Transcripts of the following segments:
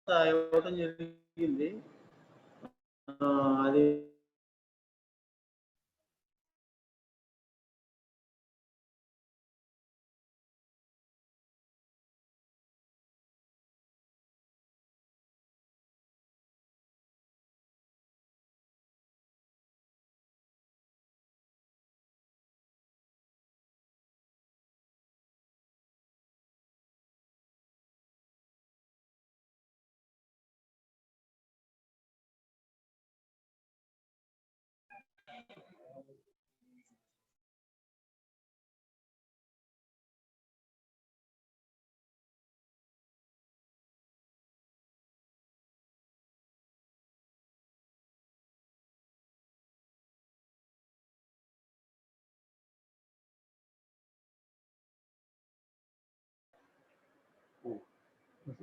ఇవ్వడం జరిగింది. అది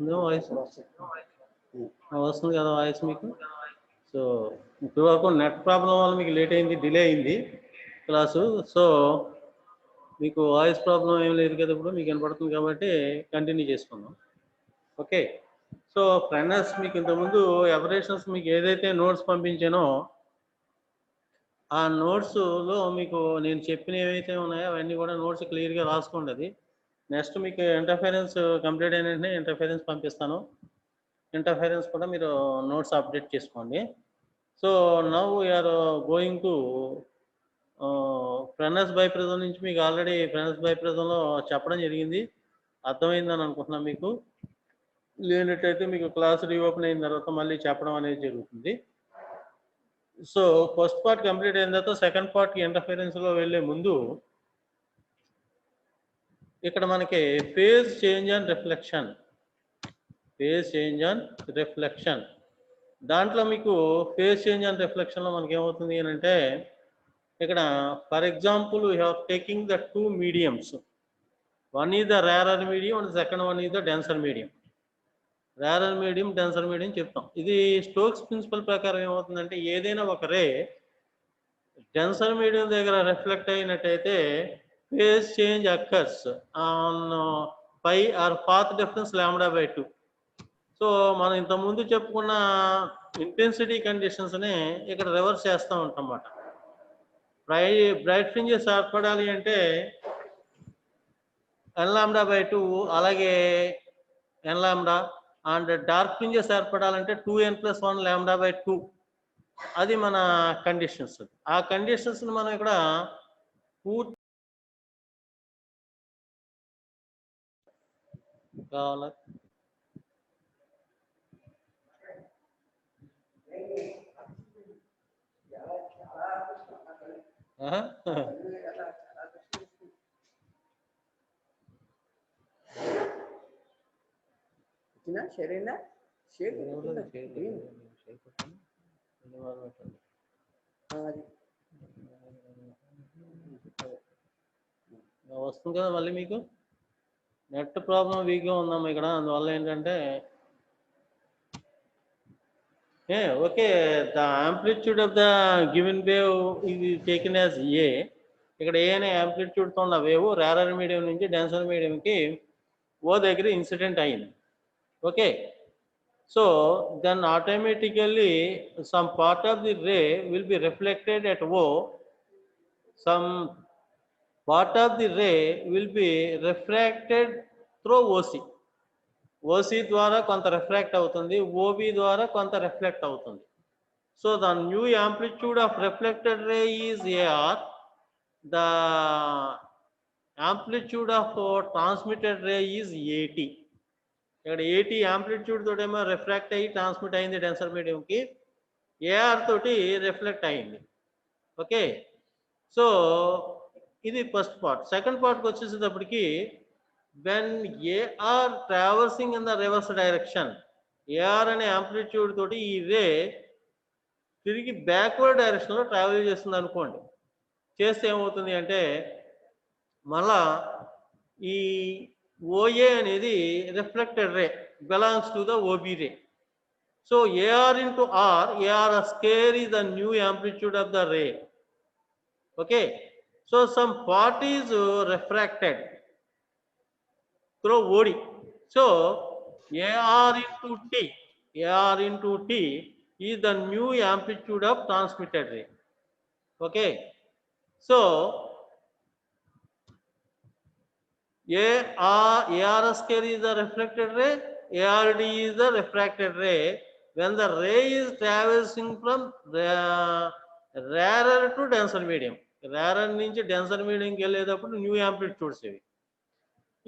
వాయిస్ వస్తుంది కదా వాయిస్ మీకు. సో ఇప్పుడు వరకు నెట్ ప్రాబ్లం వల్ల మీకు లేట్ అయింది, డిలే అయింది క్లాసు. సో మీకు వాయిస్ ప్రాబ్లం ఏం లేదు కదా, ఇప్పుడు మీకు వినపడుతుంది కాబట్టి కంటిన్యూ చేసుకుందాం. ఓకే. సో ఫ్రెండ్స్, మీకు ఇంతకుముందు ఎవరేషన్స్ మీకు ఏదైతే నోట్స్ పంపించానో ఆ నోట్స్లో మీకు నేను చెప్పిన ఏవైతే ఉన్నాయో అవన్నీ కూడా నోట్స్ క్లియర్గా రాసుకోండి. అది నెక్స్ట్ మీకు ఇంటర్ఫరెన్స్ కంప్లీట్ అయిన వెంటనే ఇంటర్ఫరెన్స్ పంపిస్తాను. ఇంటర్ఫరెన్స్ కూడా మీరు నోట్స్ అప్డేట్ చేసుకోండి. So now we're going to Fresnel biprism నుంచి మీకు ఆల్రెడీ ఫ్రెనస్ బైప్రిజంలో చెప్పడం జరిగింది, అర్థమైందని అనుకుంటున్నాను. మీకు లేనట్టయితే మీకు క్లాస్ రీఓపెన్ అయిన తర్వాత మళ్ళీ చెప్పడం అనేది జరుగుతుంది. సో ఫస్ట్ పార్ట్ కంప్లీట్ అయిన తర్వాత సెకండ్ పార్ట్కి ఇంటర్ఫరెన్స్లో వెళ్ళే ముందు ఇక్కడ మనకి phase change and reflection, phase change and reflection, దాంట్లో మీకు ఫేజ్ చేంజ్ అండ్ రిఫ్లెక్షన్లో మనకి ఏమవుతుంది అని అంటే, ఇక్కడ for example you have taking the two mediums, one is the rarer medium and second one is the denser medium. Rarer medium, denser medium చెప్తాం. ఇది Stokes principle ప్రకారం ఏమవుతుందంటే, ఏదైనా ఒక రే డెన్సర్ మీడియం దగ్గర రిఫ్లెక్ట్ అయినట్టయితే phase change occurs on pi or path difference λ/2. So మనం ఇంతకుముందు చెప్పుకున్న ఇంటెన్సిటీ కండిషన్స్ని ఇక్కడ రివర్స్ చేస్తూ ఉంటాం అన్నమాట. బ్రైట్ ఫ్రింజెస్ ఏర్పడాలి అంటే nλ/2, అలాగే nλ, and dark fringes ఏర్పడాలంటే 2n+1 λ/2. అది మన కండిషన్స్. ఆ కండిషన్స్ని మనం ఇక్కడ పూర్తి కావాలా వస్తుంది కదా మళ్ళీ మీకు. నెట్ ప్రాబ్లం వీక్గా ఉందమ్మా ఇక్కడ, అందువల్ల ఏంటంటే okay the amplitude of the given wave ఇది టేకెన్ యాజ్ ఏ. ఇక్కడ ఏ అనే యాంప్లిట్యూడ్తో ఉన్న వేవ్ రేరర్ మీడియం నుంచి డెన్సర్ మీడియంకి ఓ దగ్గర ఇన్సిడెంట్ అయింది. Okay. So then automatically some part of the ray will be reflected at O, some part of the ray will be refracted through OC. OC ద్వారా కొంత refract అవుతుంది, OB ద్వారా కొంత reflect అవుతుంది. So the new amplitude of reflected ray is AR, the amplitude of transmitted ray is AT. ఇక్కడ 80 amplitude తోటేమో refract అయ్యి transmit అయింది డెన్సర్ మీడియంకి, ఏఆర్ తోటి రిఫ్లెక్ట్ అయింది. ఓకే. సో ఇది ఫస్ట్ పార్ట్. సెకండ్ పార్ట్కి వచ్చేసేటప్పటికి when AR traversing in the reverse direction, AR అనే యాంప్లిట్యూడ్ తోటి ఈ రే తిరిగి బ్యాక్వర్డ్ డైరెక్షన్లో ట్రావెల్ చేస్తుంది అనుకోండి. చేస్తే ఏమవుతుంది అంటే మళ్ళా ఈ OA అనేది reflected ray belongs to the OB ray. So AR into R, AR square is the new amplitude of the ray. Okay. So some part is refracted through OD. So AR into T, AR into T is the new amplitude of transmitted ray. Okay, so AR square is the reflected ray, ARD is the refracted ray. When the ray is traversing from rarer to denser medium, rarer నుంచి denser mediumకి వెళ్ళేటప్పుడు new amplitudes ఇవి.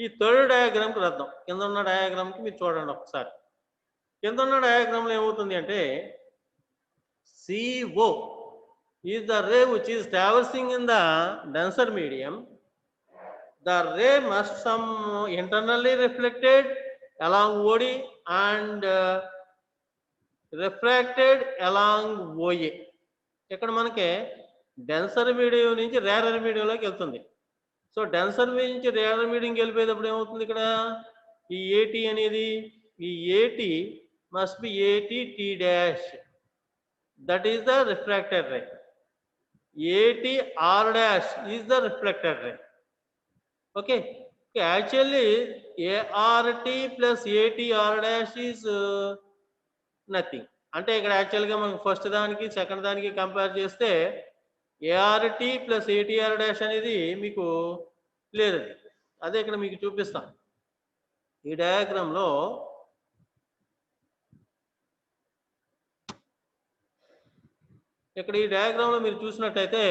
ఈ third డయాగ్రామ్కి రద్దాం. కింద ఉన్న డయాగ్రామ్కి మీరు చూడండి ఒకసారి. కింద ఉన్న డయాగ్రామ్లో ఏమవుతుంది అంటే CO is the ray which is traversing in the denser medium. The ray must some internally reflected along OD and refracted along OA. ఇక్కడ మనకి డెన్సర్ మీడియం నుంచి రేరర్ మీడియంలోకి వెళ్తుంది. సో డెన్సర్ నుంచి రేరర్ మీడియంకి వెళ్ళిపోయేటప్పుడు ఏమవుతుంది ఇక్కడ ఈ ఏటీ అనేది ఈ AT must be AT T dash, that is the refracted ray. AT R dash is the reflected ray. Okay, actually ART plus ATR dash is nothing. అంటే ఇక్కడ యాక్చువల్గా మనం ఫస్ట్ దానికి సెకండ్ దానికి కంపేర్ చేస్తే ఏఆర్టీ ప్లస్ ఏటీఆర్ డాష్ అనేది మీకు లేదు. అదే ఇక్కడ మీకు చూపిస్తాం ఈ డయాగ్రామ్లో. ఇక్కడ ఈ డయాగ్రామ్లో మీరు చూసినట్టయితే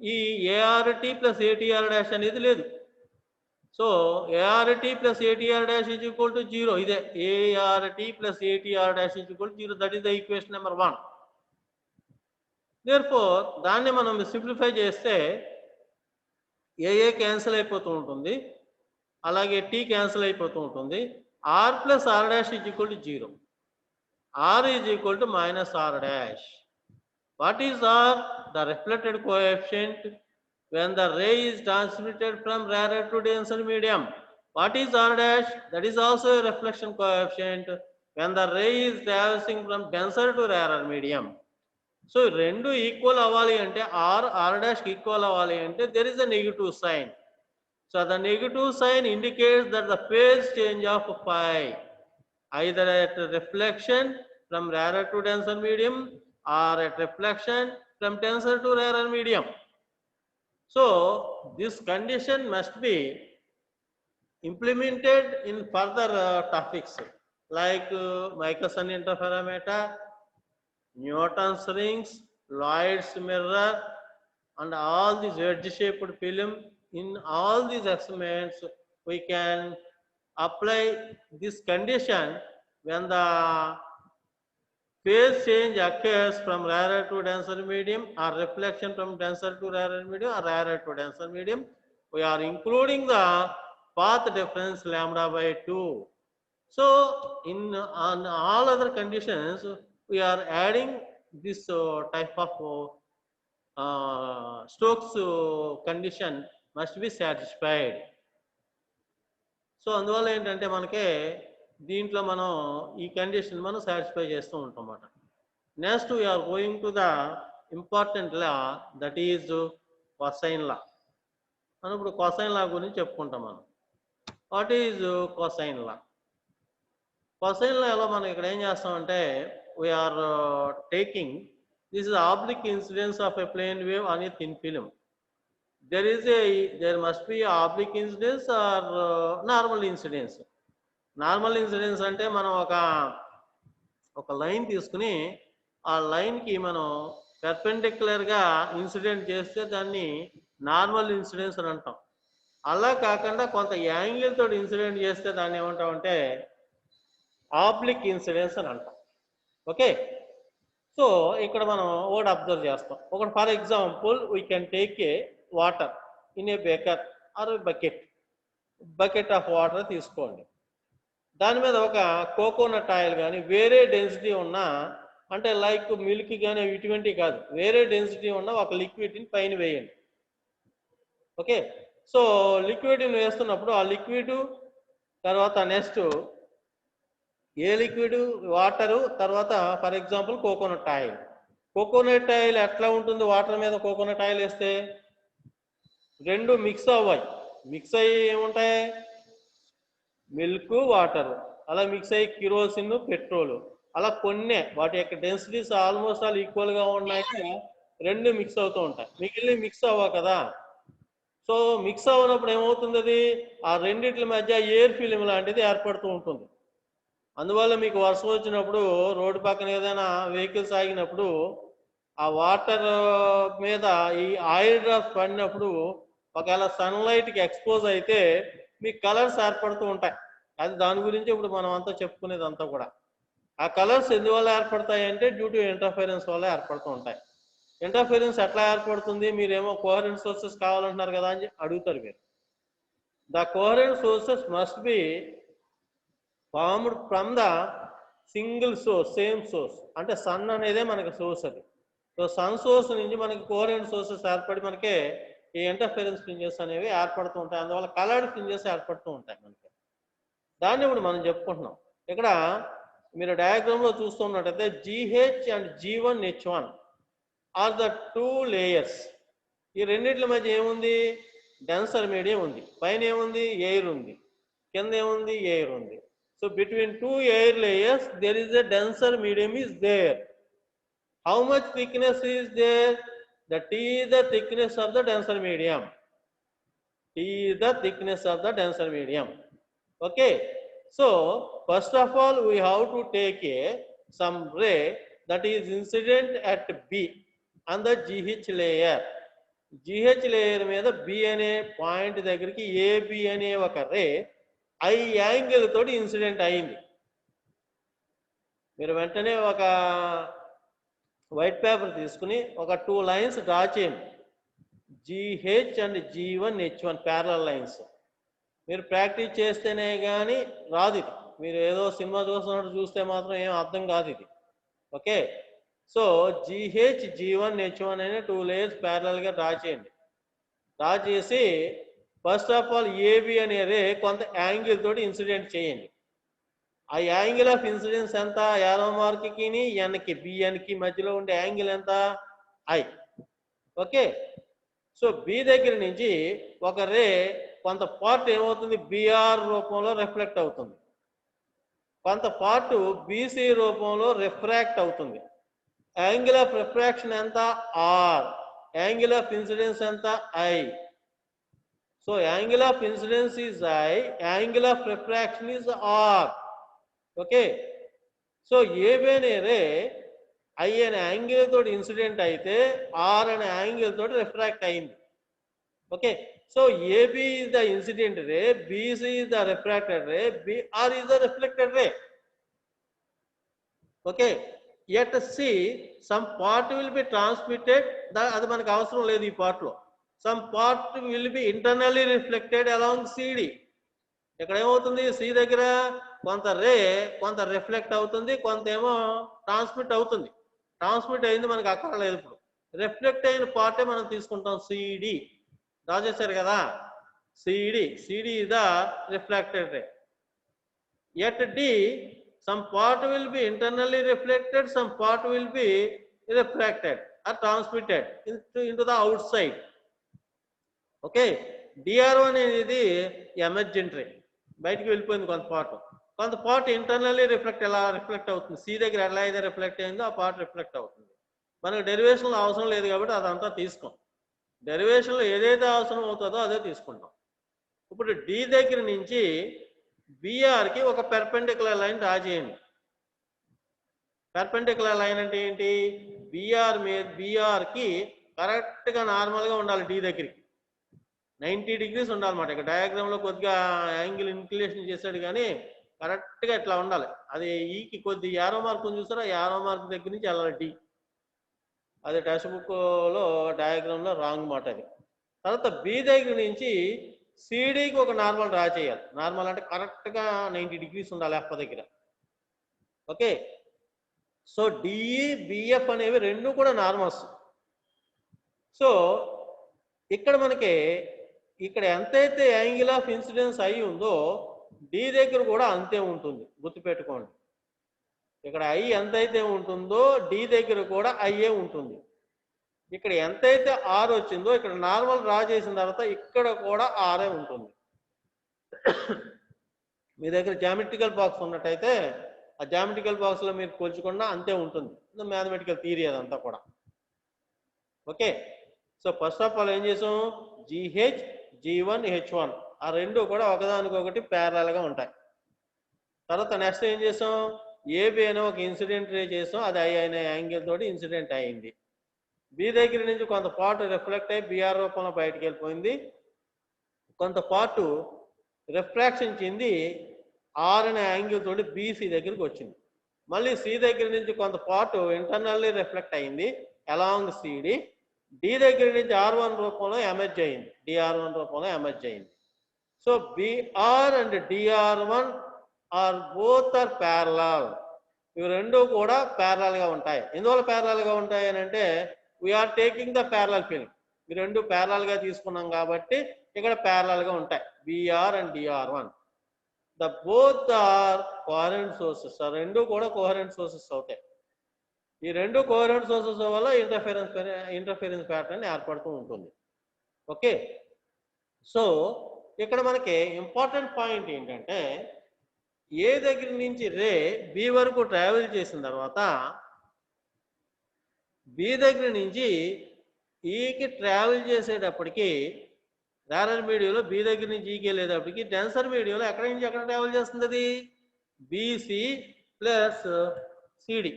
ఈ ఏఆర్టీ ప్లస్ ఏటీఆర్ డాష్ అనేది లేదు. So ART plus ATR dash is equal to 0. ఇదే ART plus ATR dash is equal to 0. That is the equation number 1. Therefore దాన్ని మనం సింప్లిఫై చేస్తే ఏఏ క్యాన్సిల్ అయిపోతూ ఉంటుంది, అలాగే టీ క్యాన్సిల్ అయిపోతూ ఉంటుంది. R plus R dash is equal to 0. R is equal to minus R dash. What is R? The reflected coefficient when the ray is transmitted from rarer to denser medium. What is R dash? That is also a reflection coefficient when the ray is traversing from denser to rarer medium. So rendu equal avali ante R dash equal avali ante there is a negative sign. So the negative sign indicates that the phase change of phi either at reflection from rarer to denser medium or at reflection from denser to rarer medium. So this condition must be implemented in further topics like Michelson interferometer, Newton's rings, Lloyd's mirror, and all these wedge-shaped film. In all these experiments, we can apply this condition when the phase change occurs from rarer to denser medium or reflection from denser to rarer medium or rarer to denser medium. We are including the path difference lambda by 2. So on all other conditions we are adding this type of Stokes condition must be satisfied. So అందువల్ల ఏంటంటే మనకి దీంట్లో మనం ఈ condition మనం satisfy చేస్తూ ఉంటాం అన్నమాట. Next we're going to the important law, that is cosine law. మనం ఇప్పుడు కొసైన్ లా గురించి చెప్పుకుంటాం మనం. What is cosine law? Cosine లాలో మనం ఇక్కడ ఏం చేస్తామంటే we're taking this is oblique incidence of a plane wave on a thin film. there must be oblique incidence or normal incidence. Normal incidence అంటే మనం ఒక లైన్ తీసుకుని ఆ లైన్కి మనం పెర్పెండిక్యులర్గా ఇన్సిడెంట్ చేస్తే దాన్ని నార్మల్ ఇన్సిడెన్స్ అని అంటాం. అలా కాకుండా కొంత యాంగిల్ తోటి ఇన్సిడెంట్ చేస్తే దాన్ని ఏమంటామంటే ఆబ్లిక్ ఇన్సిడెన్స్ అని అంటాం. ఓకే, సో ఇక్కడ మనం ఒకటి అబ్జర్వ్ చేస్తాం. ఒకటి for example we can take a water in a beaker or bucket of water తీసుకోండి. దాని మీద ఒక కోకోనట్ ఆయిల్ కానీ వేరే డెన్సిటీ ఉన్న, అంటే లైక్ మిల్క్ కానీ ఇటువంటి కాదు, వేరే డెన్సిటీ ఉన్న ఒక లిక్విడ్ని పైన వేయండి. ఓకే, సో లిక్విడ్ని వేస్తున్నప్పుడు ఆ లిక్విడ్ తర్వాత నెక్స్ట్ ఏ లిక్విడ్ వాటరు తర్వాత for example coconut oil. Coconut oil ఎట్లా ఉంటుంది? వాటర్ మీద కోకోనట్ ఆయిల్ వేస్తే రెండు మిక్స్ అవ్వాలి. మిక్స్ అయ్యి ఏముంటాయి? Milk water. అలా మిక్స్ అయ్యి కిరోసిన్, పెట్రోల్ అలా కొన్ని వాటి యొక్క డెన్సిటీస్ ఆల్మోస్ట్ ఆల్ ఈక్వల్గా ఉన్నాయి, రెండు మిక్స్ అవుతూ ఉంటాయి. మిగిలిన మిక్స్ అవ్వ కదా. సో మిక్స్ అవ్వనప్పుడు ఏమవుతుంది, అది ఆ రెండిట్ల మధ్య ఎయిర్ ఫిలిం లాంటిది ఏర్పడుతూ ఉంటుంది. అందువల్ల మీకు వర్షం వచ్చినప్పుడు రోడ్డు పక్కన ఏదైనా వెహికల్స్ ఆగినప్పుడు ఆ వాటర్ మీద ఈ ఆయిల్ డ్రాప్స్ పడినప్పుడు ఒకవేళ సన్లైట్కి ఎక్స్పోజ్ అయితే మీకు కలర్స్ ఏర్పడుతూ ఉంటాయి. అది దాని గురించి ఇప్పుడు మనం అంతా చెప్పుకునేది అంతా కూడా. ఆ కలర్స్ ఎందువల్ల ఏర్పడతాయి అంటే డ్యూ టు ఇంటర్ఫరెన్స్ వల్ల ఏర్పడుతూ ఉంటాయి. ఇంటర్ఫరెన్స్ ఎట్లా ఏర్పడుతుంది, మీరేమో కోహరెంట్ సోర్సెస్ కావాలంటున్నారు కదా అని అడుగుతారు మీరు. The coherent sources must be formed from the single source, same source. అంటే సన్ అనేదే మనకి సోర్స్ అది. సో సన్ సోర్స్ నుంచి మనకి కోహరెంట్ సోర్సెస్ ఏర్పడి మనకి ఈ ఇంటర్ఫరెన్స్ ఫ్రింజెస్ అనేవి ఏర్పడుతూ ఉంటాయి. అందువల్ల కలర్డ్ ఫ్రింజెస్ ఏర్పడుతూ ఉంటాయి మనకి. దాన్ని ఇప్పుడు మనం చెప్పుకుంటున్నాం. ఇక్కడ మీరు డయాగ్రామ్లో చూస్తున్నట్టయితే GH and G1H1 are the two layers. ఈ రెండిట్ల మధ్య ఏముంది, డెన్సర్ మీడియం ఉంది. పైన ఏముంది, ఎయిర్ ఉంది. కింద ఏముంది, ఎయిర్ ఉంది. So between two air layers there is a denser medium is there. How much thickness is there? The T is the thickness of the denser medium. T is the thickness of the denser medium. Okay. So first of all we have to take some ray that is incident at B on the GH layer. GH layer మీద B అనే point దగ్గరికి AB అనే ఒక రే I angle తోటి incident అయింది. మీరు వెంటనే ఒక వైట్ పేపర్ తీసుకుని ఒక 2 లైన్స్ డ్రా చేయండి. GH and G1H1 parallel lines. మీరు ప్రాక్టీస్ చేస్తేనే కానీ రాదు ఇది. మీరు ఏదో సినిమా చూస్తున్నట్టు చూస్తే మాత్రం ఏం అర్థం కాదు ఇది. ఓకే. సో GH G1H1 అనే 2 లేయర్స్ ప్యారలల్గా డ్రా చేయండి. డ్రా చేసి ఫస్ట్ ఆఫ్ ఆల్ AB అనే రే కొంత యాంగిల్ తోటి ఇన్సిడెంట్ చేయండి. ఆ యాంగిల్ ఆఫ్ ఇన్సిడెన్స్ ఎంత, యారో మార్క్కి ఎన్కి బిఎన్కి మధ్యలో ఉండే యాంగిల్ ఎంత, ఐ. ఓకే. సో బి దగ్గర నుంచి ఒక రే కొంత పార్ట్ ఏమవుతుంది, బిఆర్ రూపంలో రిఫ్లెక్ట్ అవుతుంది. కొంత పార్ట్ బీసీ రూపంలో రిఫ్రాక్ట్ అవుతుంది. యాంగిల్ ఆఫ్ రిఫ్రాక్షన్ ఎంత, ఆర్. యాంగిల్ ఆఫ్ ఇన్సిడెన్స్ ఎంత, I. So angle of incidence is I, angle of refraction is R. Okay. So AB అనే రే ఐ అనే యాంగిల్ తోటి ఇన్సిడెంట్ అయితే ఆర్ అనే యాంగిల్ తోటి రిఫ్రాక్ట్ అయింది. Okay. So AB is the incident ray, BC is the refracted ray, BR is the reflected ray. Okay. At C some part will B transmitted, అది మనకు అవసరం లేదు ఈ పార్ట్లో. Some part will be internally reflected along CD. ఇక్కడ ఏమవుతుంది, C దగ్గర కొంత రే కొంత రిఫ్లెక్ట్ అవుతుంది, కొంత ఏమో ట్రాన్స్మిట్ అవుతుంది. ట్రాన్స్మిట్ అయింది మనకు అక్కడ లేదు. ఇప్పుడు రిఫ్లెక్ట్ అయిన పార్టే మనం తీసుకుంటాం, సిడి. రాసేశారు కదా, CD. CD is the reflected ray. At D some part will be internally reflected, some part will be refracted or transmitted into the outside. Okay. DR1 అనేది ఎమర్జెంట్ రే, బయటికి వెళ్ళిపోయింది కొంత పార్ట్ ఇంటర్నల్లీ ఎలా reflect అవుతుంది, C దగ్గర ఎలా అయితే reflect అయిందో ఆ పార్ట్ రిఫ్లెక్ట్ అవుతుంది. మనకు డెరివేషన్లో అవసరం లేదు కాబట్టి అదంతా తీసుకోం. డెరివేషన్లో ఏదైతే అవసరం అవుతుందో అదే తీసుకుంటాం. ఇప్పుడు డి దగ్గర నుంచి బిఆర్కి ఒక పెర్పెండిక్యులర్ లైన్ డ్రా చేయండి. పెర్పెండిక్యులర్ లైన్ అంటే ఏంటి, బిఆర్కి కరెక్ట్గా నార్మల్గా ఉండాలి. డి దగ్గరికి 90 degrees ఉండాలన్నమాట. ఇక్కడ డయాగ్రామ్లో కొద్దిగా యాంగిల్ ఇన్క్లినేషన్ చేశాడు కానీ కరెక్ట్గా ఇట్లా ఉండాలి. అది ఈకి కొద్ది యారో మార్క్ చూసారా, యారో మార్క్ దగ్గర నుంచి వెళ్ళాలి డి. అది టెక్స్ట్ బుక్లో డయాగ్రామ్లో రాంగ్ మాట అది. తర్వాత బి దగ్గర నుంచి సిడికి ఒక నార్మల్ డ్రా చేయాలి. నార్మల్ అంటే కరెక్ట్గా 90 degrees ఉండాలి ఎఫ్ దగ్గర. ఓకే. సో డిఈ బిఎఫ్ అనేవి రెండు కూడా నార్మల్స్. సో ఇక్కడ మనకి ఇక్కడ ఎంతైతే యాంగిల్ ఆఫ్ ఇన్సిడెన్స్ అయి ఉందో డి దగ్గర కూడా అంతే ఉంటుంది, గుర్తుపెట్టుకోండి. ఇక్కడ ఐ ఎంతైతే ఉంటుందో డి దగ్గర కూడా ఐఏ ఉంటుంది. ఇక్కడ ఎంతైతే ఆర్ వచ్చిందో ఇక్కడ నార్మల్ డ్రా చేసిన తర్వాత ఇక్కడ కూడా ఆరే ఉంటుంది. మీ దగ్గర జామెట్రికల్ బాక్స్ ఉన్నట్టయితే ఆ జామెట్రికల్ బాక్స్లో మీరు కొలుచుకున్నా అంతే ఉంటుంది. మ్యాథమెటికల్ థియరీ అదంతా కూడా. Okay, so first of all ఏం చేసాం, GH G1 H1 ఆ రెండు కూడా ఒకదానికొకటి ప్యారలల్గా ఉంటాయి. తర్వాత నెక్స్ట్ ఏం చేసాం, AB అనే ఒక ఇన్సిడెంట్ రే చేసాం, అది I అనే యాంగిల్ తోటి ఇన్సిడెంట్ అయింది. B దగ్గర నుంచి కొంత పార్ట్ రిఫ్లెక్ట్ అయ్యి BR రూపంలో బయటకు వెళ్ళిపోయింది, కొంత పార్ట్ రిఫ్రాక్షన్ చెంది R అనే యాంగిల్ తోటి BC దగ్గరికి వచ్చింది. మళ్ళీ C దగ్గర నుంచి కొంత పార్ట్ ఇంటర్నల్లీ రిఫ్లెక్ట్ అయింది అలాంగ్ CD. D దగ్గర నుంచి R1 రూపంలో ఎమర్జ్ అయింది, DR1 రూపంలో ఎమర్జ్ అయింది. So BR and DR1 are both are parallel. ఇవి రెండు కూడా ప్యారలల్గా ఉంటాయి. ఎందువల్ల ప్యారలల్గా ఉంటాయి అని అంటే we are taking the parallel film. ఈ రెండు ప్యారలల్గా తీసుకున్నాం కాబట్టి ఇక్కడ ప్యారలల్గా ఉంటాయి BR and DR1. The both are coherent sources. ఆ రెండు కూడా కోహరెంట్ సోర్సెస్ అవుతాయి. ఈ రెండు కోహరెంట్ సోర్సెస్ వల్ల ఇంటర్ఫిరెన్స్ ప్యాటర్న్ ఏర్పడుతూ ఉంటుంది. ఓకే, సో ఇక్కడ మనకి ఇంపార్టెంట్ పాయింట్ ఏంటంటే ఏ దగ్గర నుంచి రే బి వరకు ట్రావెల్ చేసిన తర్వాత బి దగ్గర నుంచి ఈకి ట్రావెల్ చేసేటప్పటికి రారర్ మీడియంలో బి దగ్గర నుంచి ఈకి వెళ్ళేటప్పటికి డెన్సర్ మీడియంలో ఎక్కడి నుంచి ఎక్కడ ట్రావెల్ చేస్తుంది అది BC plus CD.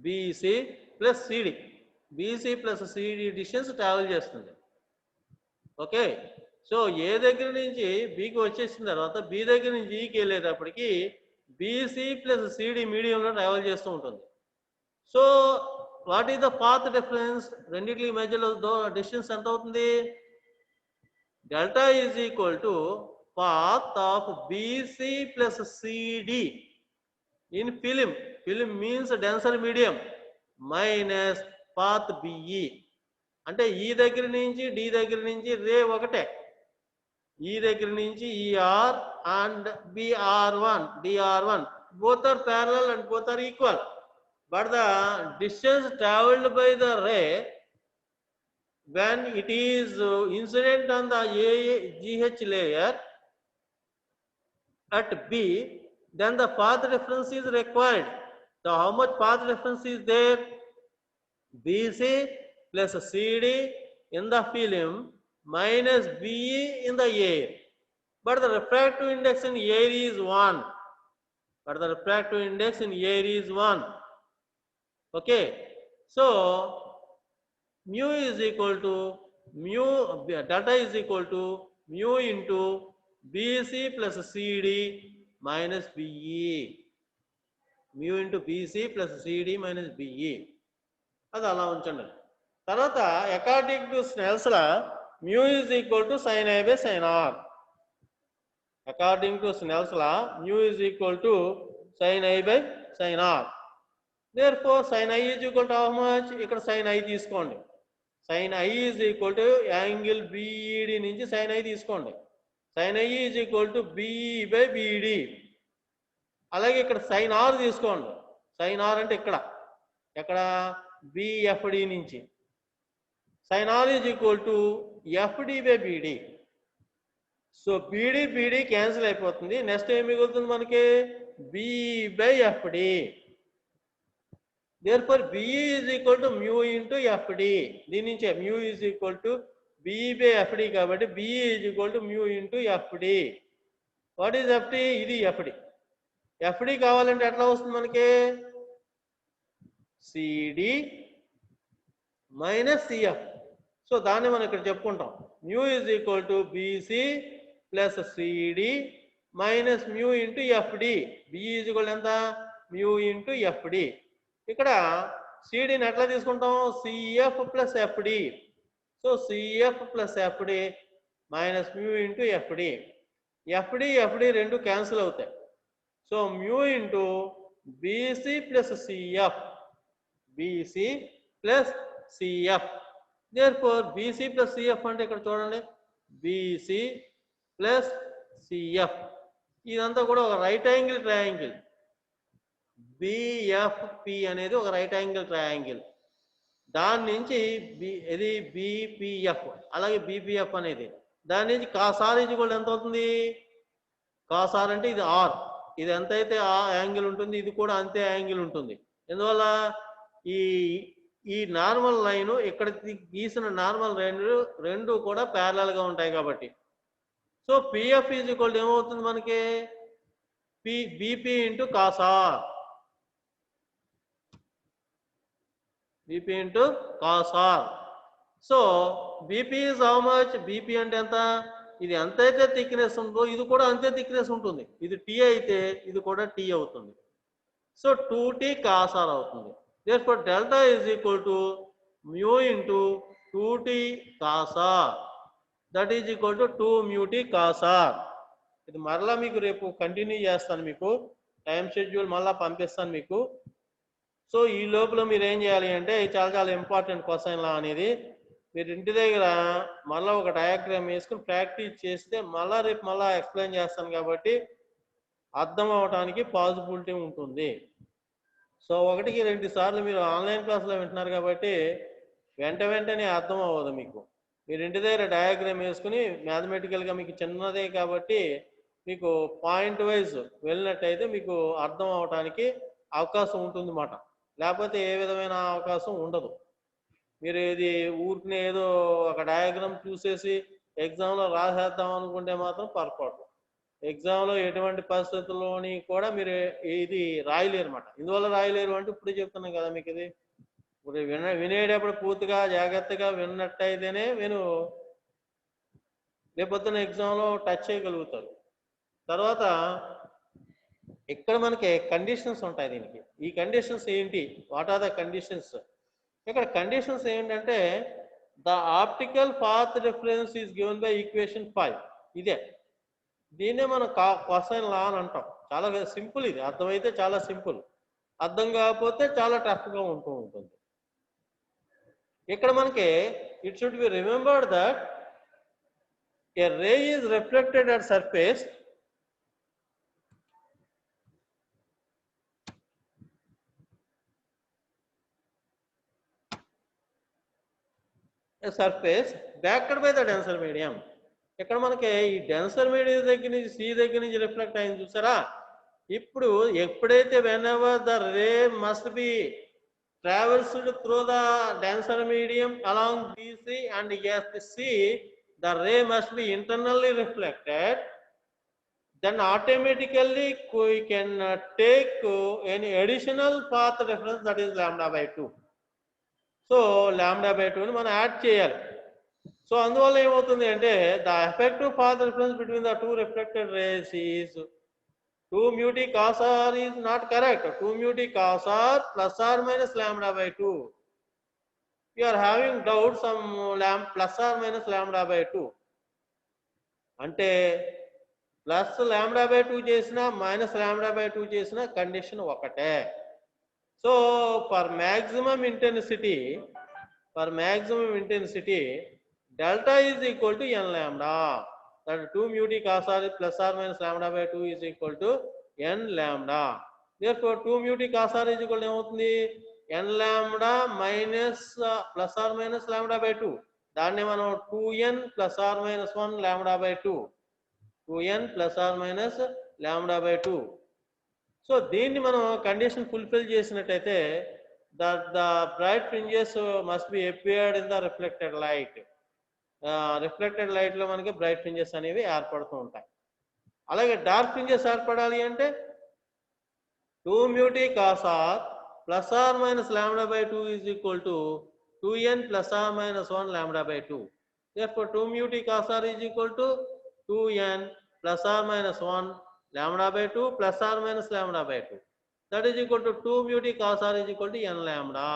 BC plus CD, BC plus CD distance travel చేస్తుంది. ఓకే, సో ఏ దగ్గర నుంచి బికి వచ్చేసిన తర్వాత బి దగ్గర నుంచి ఈకి వెళ్ళేటప్పటికి BC ప్లస్ CD మీడియంలో ట్రావెల్ చేస్తూ ఉంటుంది. So what is the path difference, రెండింటికి మధ్యలో డిస్టెన్స్ ఎంత అవుతుంది, delta is equal to path of BC plus CD in film. Film means denser medium minus path BE. అంటే ఈ దగ్గర నుంచి డి దగ్గర నుంచి రే ఒకటే, ఈ దగ్గర నుంచి ER and DR1 both are parallel and both are equal, but the distance traveled by the ray when it is incident on the GH layer at B, then the path difference is required. So how much path difference is there? BC plus CD in the film minus BE in the air. But the refractive index in air is 1. But the refractive index in air is 1. Okay. So mu is equal to mu, delta is equal to mu into BC plus CD minus BE. Mu into BC plus CD minus BE. అది అలా ఉంచండి. తర్వాత according to Snell's law mu is equal to sin I by sin R. According to Snell's law, mu is equal to sin I by sin R. Therefore, sin I is equal to how much? ఇక్కడ sin I తీసుకోండి. sin I is equal to angle BED నుంచి sin I తీసుకోండి. sin I is equal to BE by BD. అలాగే ఇక్కడ sin R తీసుకోండి. sin R అంటే ఎక్కడ BFD నుంచి. sin R is equal to FD by BD. So BD cancel అయిపోతుంది. Next ఏం మిగులుతుంది మనకి BE by FD. Therefore BE is equal to mu into FD. దీని నుంచి mu is equal to BE by FD కాబట్టి BE is equal to mu into FD. What is FD? ఇది FD. FD కావాలంటే ఎట్లా వస్తుంది మనకి CD మైనస్ CF. సో దాన్ని మనం ఇక్కడ చెప్పుకుంటాం mu is equal to BC plus CD minus mu into FD. BE is equal ఎంత mu into FD. ఇక్కడ CDని ఎట్లా తీసుకుంటాం CF plus FD. So CF plus FD minus mu into FD. FD రెండు cancel అవుతాయి. So mu into BC plus CF. BC plus CF. Therefore BC plus CF అంటే ఇక్కడ చూడండి BC plus CF. ఇదంతా కూడా ఒక రైట్ యాంగిల్ ట్రయాంగిల్. బిఎఫ్పి అనేది ఒక రైట్ యాంగిల్ ట్రయాంగిల్. దాని నుంచి ఇది బిపిఎఫ్, అలాగే బిపిఎఫ్ అనేది దాని నుంచి కాసార్ ఈజ్ ఈక్వల్ ఎంత అవుతుంది? కాసార్ అంటే ఇది ఆర్, ఇది ఎంతైతే ఆ యాంగిల్ ఉంటుంది ఇది కూడా అంతే యాంగిల్ ఉంటుంది. ఎందువల్ల ఈ ఈ నార్మల్ లైన్ ఇక్కడ గీసిన నార్మల్ లైన్ రెండు కూడా ప్యారలల్ గా ఉంటాయి కాబట్టి. సో పిఎఫ్ ఈజ్ ఈక్వల్ ఏమవుతుంది మనకి? BP into cos r, BP into cos r. So BP is how much? BP అంటే ఎంత? ఇది ఎంతైతే థిక్నెస్ ఉందో ఇది కూడా అంతే థిక్నెస్ ఉంటుంది. ఇది టీ అయితే ఇది కూడా టీ అవుతుంది. సో 2t కాసార్ అవుతుంది. therefore delta is equal to mu into 2t cos r, that is equal to 2 mu t cos r. ఇది మరలా మీకు రేపు కంటిన్యూ చేస్తాను, మీకు టైం షెడ్యూల్ మళ్ళీ పంపిస్తాను మీకు. సో ఈ లోపల మీరు ఏం చేయాలి అంటే చాలా చాలా ఇంపార్టెంట్ క్వశ్చన్ లా అనేది మీరు ఇంటి దగ్గర మళ్ళీ ఒక డయాగ్రామ్ వేసుకుని ప్రాక్టీస్ చేస్తే మళ్ళీ రేపు మళ్ళీ ఎక్స్ప్లెయిన్ చేస్తాను కాబట్టి అర్థం అవడానికి పాసిబిలిటీ ఉంటుంది. సో 1-2 సార్లు మీరు ఆన్లైన్ క్లాస్లో వింటున్నారు కాబట్టి వెంటనే అర్థం అవ్వదు మీకు. మీరు ఇంటి దగ్గర డయాగ్రామ్ వేసుకుని మ్యాథమెటికల్గా మీకు చిన్నదే కాబట్టి మీకు పాయింట్ వైజ్ వెళ్ళినట్టయితే మీకు అర్థం అవడానికి అవకాశం ఉంటుంది అన్నమాట. లేకపోతే ఏ విధమైన అవకాశం ఉండదు. మీరు ఇది ఊరికనే ఏదో ఒక డయాగ్రామ్ చూసేసి ఎగ్జామ్లో రాసేద్దాం అనుకుంటే మాత్రం పొరపాటు. ఎగ్జామ్లో ఎటువంటి పరిస్థితుల్లోని కూడా మీరు ఇది రాయలేరు అన్నమాట. ఇందువల్ల రాయలేరు అంటే ఇప్పుడే చెప్తున్నాం కదా మీకు. ఇది ఇప్పుడు వినేటప్పుడు పూర్తిగా జాగ్రత్తగా విన్నట్టయితేనే మీరు రేపొద్దున ఎగ్జామ్లో టచ్ చేయగలుగుతారు. తర్వాత ఇక్కడ మనకి కండిషన్స్ ఉంటాయి దీనికి. ఈ కండిషన్స్ ఏంటి? What are the conditions? ఇక్కడ కండిషన్స్ ఏంటంటే the optical path reference is given by equation 5. ఇదే దీన్నే మనం కొసైన్ లా అని అంటాం. చాలా సింపుల్, ఇది అర్థమైతే చాలా సింపుల్, అర్థం కాకపోతే చాలా టఫ్గా ఉంటుంది. ఇక్కడ మనకి it should be remembered that A ray is reflected at surface surface backed by the denser medium. ఇక్కడ మనకి ఈ డెన్సర్ మీడియం దగ్గర నుంచి సి దగ్గర నుంచి రిఫ్లెక్ట్ అయింది చూసారా? ఇప్పుడు ఎప్పుడైతే when ever the ray must be ట్రావెల్స్డ్ through the denser medium along BC and SC, the ray must be internally reflected. Then automatically we can take any additional path reference, that is lambda by 2. So lambda by 2 ని మనం add చేయాలి. So అందువల్ల ఏమవుతుంది అంటే the effective path difference between the two reflected race is 2 mu t cos r is not correct. 2 mu t cos r plus or minus lambda by 2. You are having doubt some plus or minus lambda by 2. అంటే plus lambda by 2 చేసినా minus lambda by 2 చేసినా condition ఒకటే. So for maximum intensity delta is equal to n lambda. That 2 mu t cos r plus or minus lambda by 2 is equal to n lambda. Therefore 2 mu t cos r is equal to ఏమవుతుంది? n lambda minus plus or minus lambda by 2. దాన్ని మనం 2n plus or minus 1 lambda by 2. 2n plus or minus lambda by 2. So దీన్ని మనం condition fulfil చేసినట్టయితే the bright fringes must be appeared in the reflected light. Reflected లైట్లో మనకి bright fringes అనేవి ఏర్పడుతూ ఉంటాయి. అలాగే డార్క్ ఫ్రింజెస్ ఏర్పడాలి అంటే 2 mu t cos r plus or minus lambda by 2 is equal to 2n plus or minus 1 lambda by 2. Therefore 2 mu t cos r is equal to 2n plus or minus 1 lambda by 2 plus or minus lambda by 2. That is equal to 2 mu t cos r is equal to n lambda.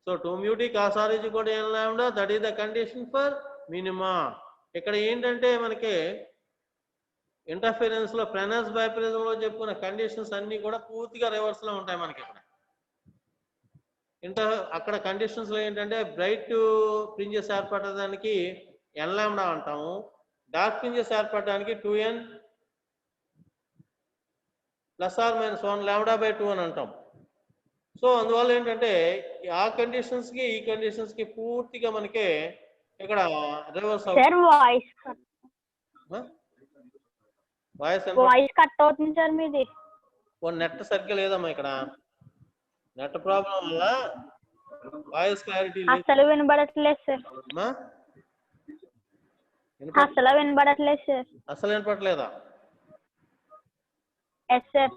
So 2 mu t cos r is equal to n lambda. That is the condition for minima. ఇక్కడ ఏంటంటే మనకి interference లో ఫ్రెనెస్ biprism లో చెప్పుకున్న conditions అన్ని కూడా పూర్తిగా reverse లో ఉంటాయి మనకి. ఇక్కడ అక్కడ కండిషన్స్ లో ఏంటంటే బ్రైట్ ఫ్రింజెస్ ఏర్పడడానికి n lambda అంటాము, డార్క్ ఫ్రింజెస్ ఏర్పడడానికి 2n +or-1 λ/2 అని అంటాం. సో అందువల్ల ఏంటంటే ఆ కండిషన్స్కి ఈ కండిషన్స్కి పూర్తిగా మనకి ఇక్కడ రివర్స్ సార్ వాయిస్ కట్ అవుతుంది సార్ మీది. నెట్ సరిగ్గా లేదమ్మా, ఇక్కడ నెట్ ప్రాబ్లం వల్ల వాయిస్ క్లారిటీ అసలు వినబడట్లేదు సార్. అసలు వినబడట్లేదు సార్. అసలు వినపడలేదా? Yes sir.